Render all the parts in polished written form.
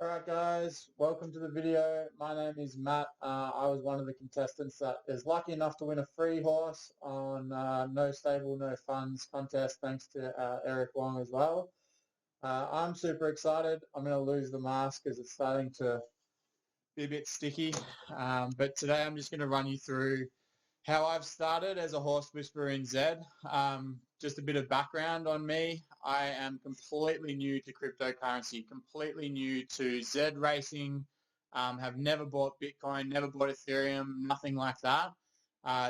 Alright guys, welcome to the video. My name is Matt. I was one of the contestants that is lucky enough to win a free horse on No Stable, No Funds contest thanks to Eric Wong as well. I'm super excited. I'm going to lose the mask because it's starting to be a bit sticky. But today I'm just going to run you through how I've started as a horse whisperer in Z. Just a bit of background on me. I am completely new to cryptocurrency, completely new to Z racing, have never bought Bitcoin, never bought Ethereum, nothing like that.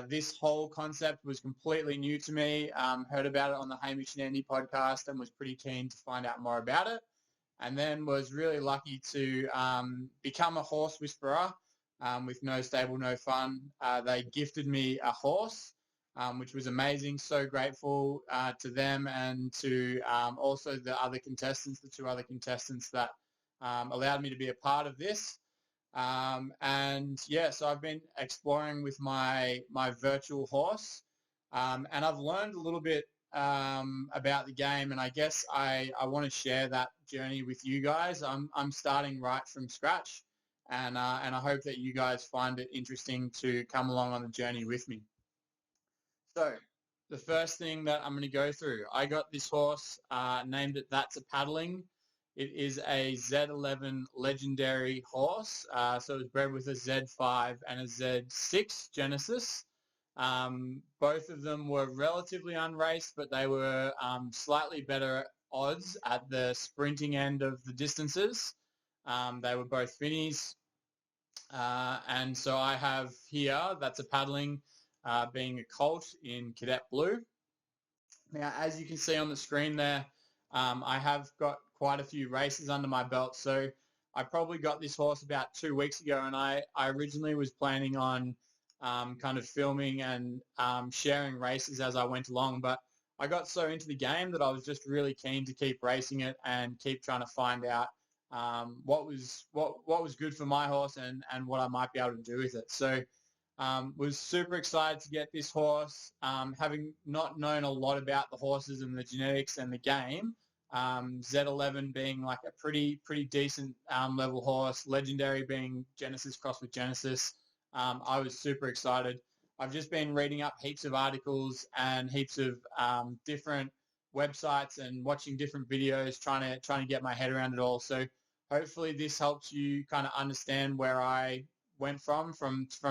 This whole concept was completely new to me, heard about it on the Hamish and Andy podcast and was pretty keen to find out more about it. And then was really lucky to become a horse whisperer with No Stable, No Fun. They gifted me a horse, which was amazing. So grateful to them and to also the other contestants, the two other contestants that allowed me to be a part of this. And yeah, so I've been exploring with my virtual horse, and I've learned a little bit about the game, and I guess I want to share that journey with you guys. I'm starting right from scratch, and I hope that you guys find it interesting to come along on the journey with me. So the first thing that I'm going to go through, I got this horse, named it That's a Paddling. It is a Z11 legendary horse, so it was bred with a Z5 and a Z6 Genesis. Both of them were relatively unraced, but they were slightly better odds at the sprinting end of the distances. They were both Finnies. And so I have here, That's a Paddling, being a colt in Cadet Blue. Now, as you can see on the screen there, I have got quite a few races under my belt. So I probably got this horse about 2 weeks ago, and I originally was planning on kind of filming and sharing races as I went along, but I got so into the game that I was just really keen to keep racing it and keep trying to find out what was good for my horse and what I might be able to do with it. So was super excited to get this horse, having not known a lot about the horses and the genetics and the game. Z11 being like a pretty decent level horse, legendary being Genesis crossed with Genesis. I was super excited. I've just been reading up heaps of articles and heaps of different websites and watching different videos, trying to get my head around it all. So hopefully this helps you kind of understand where I went from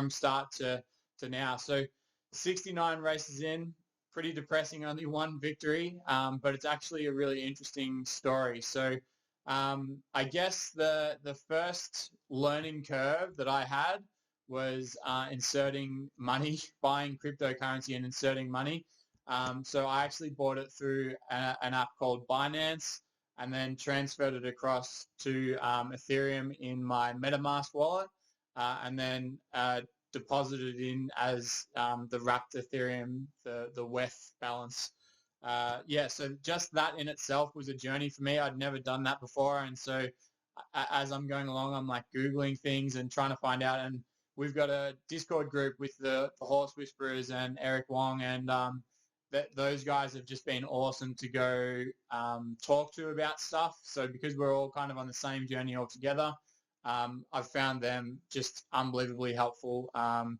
start to now. So 69 races in, pretty depressing, only one victory, but it's actually a really interesting story. So I guess the first learning curve that I had was inserting money, buying cryptocurrency and inserting money. So I actually bought it through an app called Binance and then transferred it across to Ethereum in my MetaMask wallet, and then deposited in as the wrapped Ethereum, the WETH balance. Yeah, so just that in itself was a journey for me. I'd never done that before, and so as I'm going along, I'm like Googling things and trying to find out, and we've got a Discord group with the Horse Whisperers and Eric Wong, and those guys have just been awesome to go talk to about stuff. So because we're all kind of on the same journey all together, I've found them just unbelievably helpful, and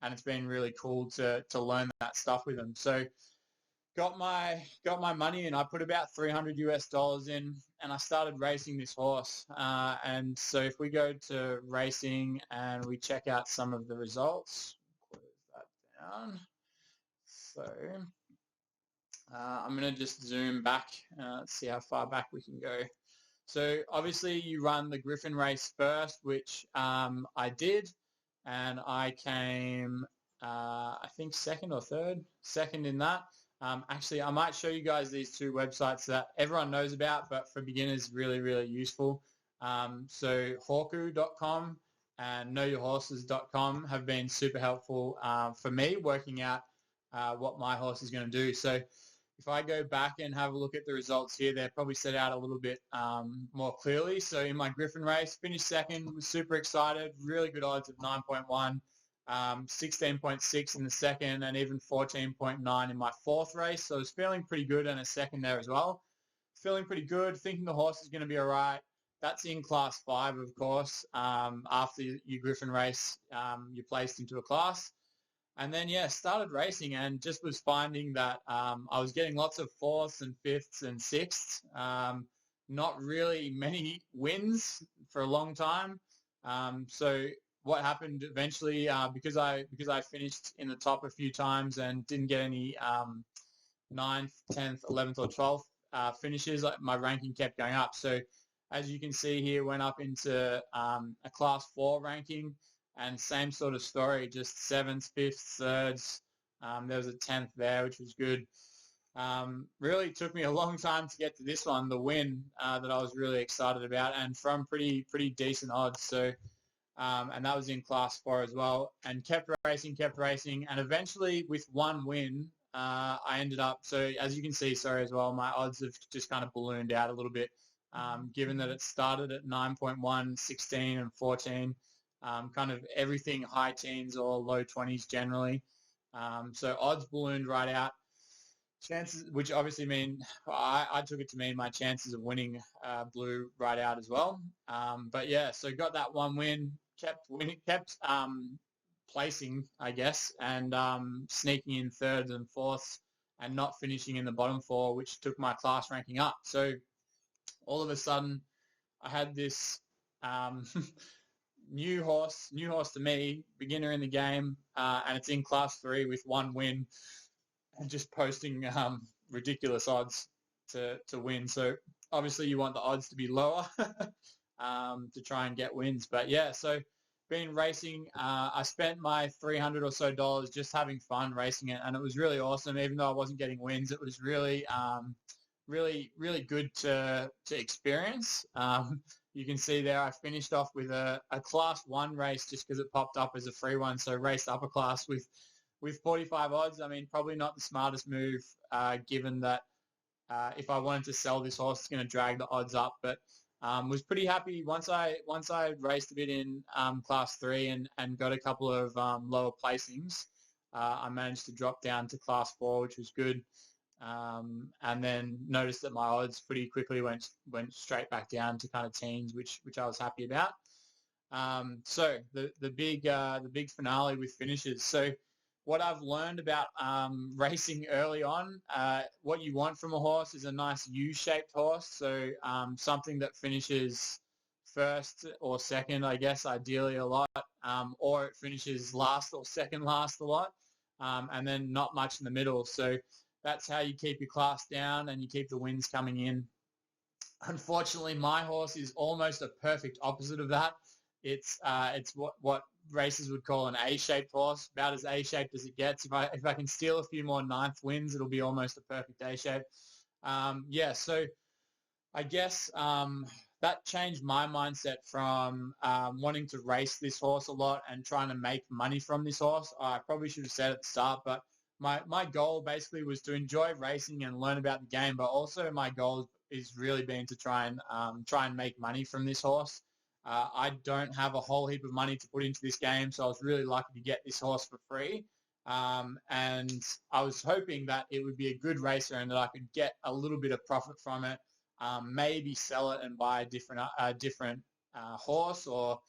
it's been really cool to learn that stuff with them. So got my money, and I put about $300 in, and I started racing this horse. And so if we go to racing and we check out some of the results, close that down. So I'm going to just zoom back. Let's see how far back we can go. So obviously you run the Griffin race first, which I did, and I came, I think second or third, second in that. Actually, I might show you guys these two websites that everyone knows about, but for beginners, really, really useful. So Hawku.com and KnowYourHorses.com have been super helpful for me working out what my horse is going to do. So if I go back and have a look at the results here, they're probably set out a little bit more clearly. So in my Griffin race, finished second, was super excited, really good odds of 9.1, 16.6 in the second, and even 14.9 in my fourth race. So I was feeling pretty good in a second there as well. Feeling pretty good, thinking the horse is going to be all right. that's in class 5, of course. After your Griffin race, you're placed into a class. And then, yeah, started racing and just was finding that I was getting lots of 4ths and 5ths and 6ths. Not really many wins for a long time. So what happened eventually, because I finished in the top a few times and didn't get any 9th, 10th, 11th or 12th finishes, my ranking kept going up. So as you can see here, went up into a class 4 ranking, and same sort of story, just 7th, 5th, 3rds. There was a 10th there, which was good. Really took me a long time to get to this one, the win that I was really excited about, and from pretty decent odds. So, and that was in class 4 as well, and kept racing, and eventually with one win, I ended up, so as you can see, sorry as well, my odds have just kind of ballooned out a little bit, given that it started at 9.1, 16 and 14, kind of everything high teens or low 20s generally. So odds ballooned right out. Chances, which obviously mean, I took it to mean my chances of winning blew right out as well. But yeah, so got that one win, kept placing, I guess, and sneaking in 3rds and 4ths and not finishing in the bottom 4, which took my class ranking up. So all of a sudden, I had this new horse to me, beginner in the game, and it's in class 3 with one win and just posting ridiculous odds to win. So obviously you want the odds to be lower to try and get wins. But yeah, so been racing. I spent my $300 or so just having fun racing it, and it was really awesome. Even though I wasn't getting wins, it was really really good to experience. You can see there I finished off with a class 1 race just because it popped up as a free one, so raced upper class with 45 odds. I mean, probably not the smartest move, given that if I wanted to sell this horse, it's going to drag the odds up. But was pretty happy once I raced a bit in class 3 and got a couple of lower placings. I managed to drop down to class 4, which was good. And then noticed that my odds pretty quickly went straight back down to kind of teens, which I was happy about. So the big finale with finishes. So what I've learned about racing early on, what you want from a horse is a nice U-shaped horse. So something that finishes first or second, I guess, ideally a lot, or it finishes last or second last a lot, and then not much in the middle. So that's how you keep your class down and you keep the wins coming in. Unfortunately, my horse is almost a perfect opposite of that. It's what racers would call an A-shaped horse, about as A-shaped as it gets. If I can steal a few more 9th wins, it'll be almost a perfect A-shape. Yeah, so I guess that changed my mindset from wanting to race this horse a lot and trying to make money from this horse. I probably should have said at the start, but my goal basically was to enjoy racing and learn about the game, but also my goal is really been to try and make money from this horse. I don't have a whole heap of money to put into this game, so I was really lucky to get this horse for free. And I was hoping that it would be a good racer and that I could get a little bit of profit from it, maybe sell it and buy a different horse, or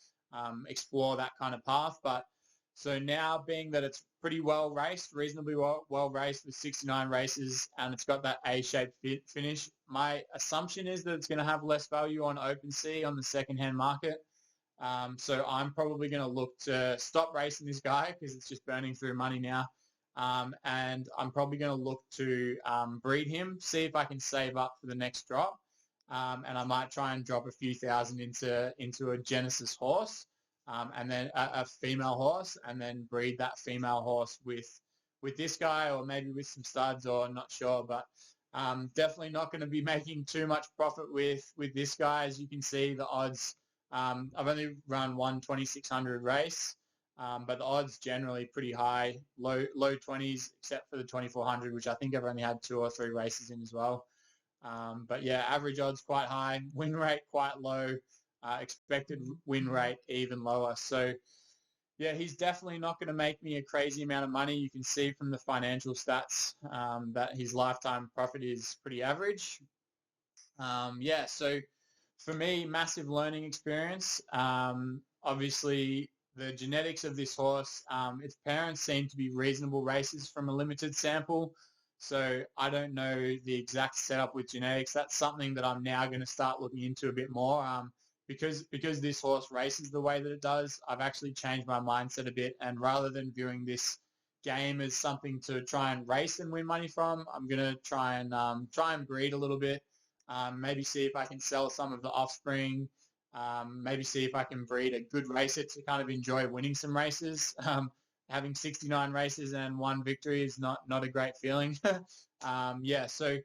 explore that kind of path. But so now, being that it's pretty well raced, reasonably well raced with 69 races, and it's got that A-shaped finish, my assumption is that it's going to have less value on OpenSea on the second-hand market. So I'm probably going to look to stop racing this guy because it's just burning through money now. And I'm probably going to look to breed him, see if I can save up for the next drop. And I might try and drop a few thousand into a Genesis horse. And then a female horse, and then breed that female horse with this guy, or maybe with some studs, or not sure. But definitely not going to be making too much profit with this guy. As you can see, the odds, I've only run one 2600 race, but the odds generally pretty high, low 20s, except for the 2400, which I think I've only had 2 or 3 races in as well. But yeah, average odds quite high, win rate quite low. Expected win rate even lower. So yeah, he's definitely not going to make me a crazy amount of money. You can see from the financial stats that his lifetime profit is pretty average. Yeah, so For me, massive learning experience. Obviously, the genetics of this horse, its parents seem to be reasonable racers from a limited sample. So I don't know the exact setup with genetics. That's something that I'm now going to start looking into a bit more. Because this horse races the way that it does, I've actually changed my mindset a bit. And rather than viewing this game as something to try and race and win money from, I'm going to try and breed a little bit. Maybe see if I can sell some of the offspring. Maybe see if I can breed a good racer to kind of enjoy winning some races. Having 69 races and 1 victory is not a great feeling. Yeah, so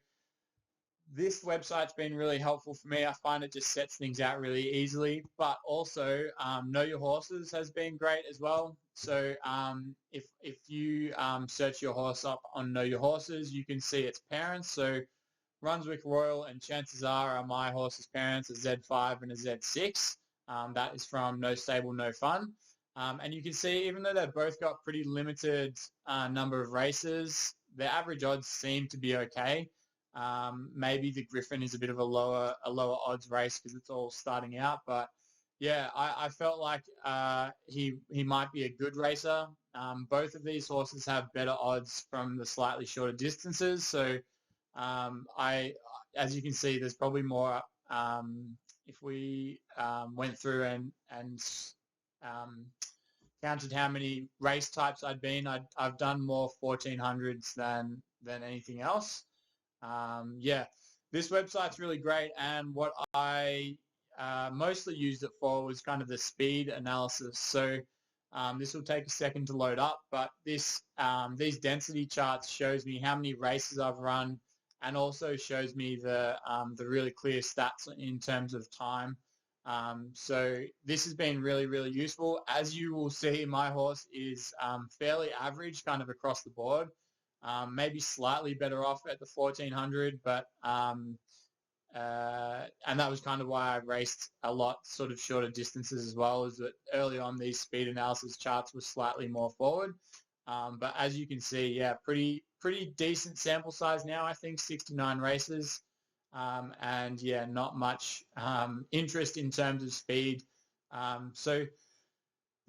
this website's been really helpful for me. I find it just sets things out really easily, but also Know Your Horses has been great as well. So if you search your horse up on Know Your Horses, you can see its parents. So Brunswick Royal and Chances are my horse's parents, a Z5 and a Z6. That is from No Stable, No Fun. And you can see, even though they've both got pretty limited number of races, their average odds seem to be okay. Maybe the Griffin is a bit of a lower odds race because it's all starting out. But yeah, I felt like he might be a good racer. Both of these horses have better odds from the slightly shorter distances. So as you can see, there's probably more. If we went through and counted how many race types I'd been, I've done more 1400s than anything else. Yeah, this website's really great, and what I mostly used it for was kind of the speed analysis. So this will take a second to load up, but these density charts shows me how many races I've run, and also shows me the really clear stats in terms of time. So this has been really, really useful. As you will see, my horse is fairly average kind of across the board. Maybe slightly better off at the 1400, but and that was kind of why I raced a lot sort of shorter distances as well, is that early on these speed analysis charts were slightly more forward. But as you can see, yeah, pretty decent sample size now, I think 69 races. And yeah, not much interest in terms of speed. So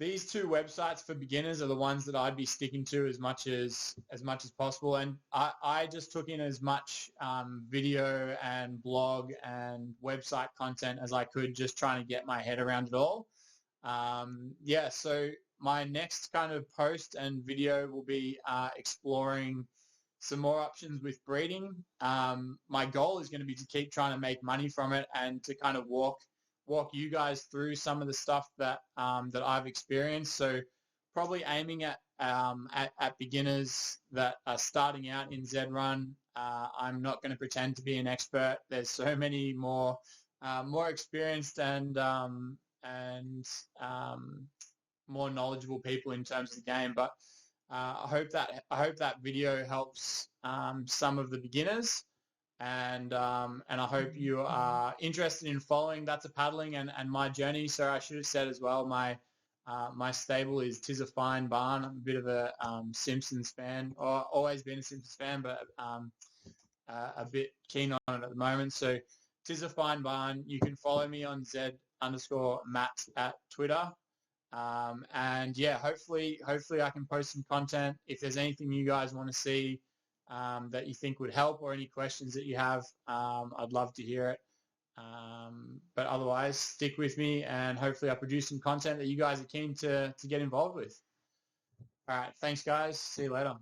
these two websites for beginners are the ones that I'd be sticking to as much as possible. And I just took in as much video and blog and website content as I could, just trying to get my head around it all. Yeah, so my next kind of post and video will be exploring some more options with breeding. My goal is going to be to keep trying to make money from it, and to kind of walk you guys through some of the stuff that I've experienced. So probably aiming at beginners that are starting out in Z-Run. I'm not going to pretend to be an expert. There's so many more experienced and more knowledgeable people in terms of the game. But I hope that video helps some of the beginners, and I hope you are interested in following That's a Paddling and my journey. So I should have said as well, my stable is Tis a Fine Barn. I'm a bit of a Simpsons fan, or always been a Simpsons fan, but a bit keen on it at the moment. So Tis a Fine Barn. You can follow me on Z_Matt at Twitter. And yeah, hopefully I can post some content. If there's anything you guys want to see that you think would help, or any questions that you have, I'd love to hear it. But otherwise, stick with me, and hopefully I produce some content that you guys are keen to get involved with. All right, thanks guys. See you later.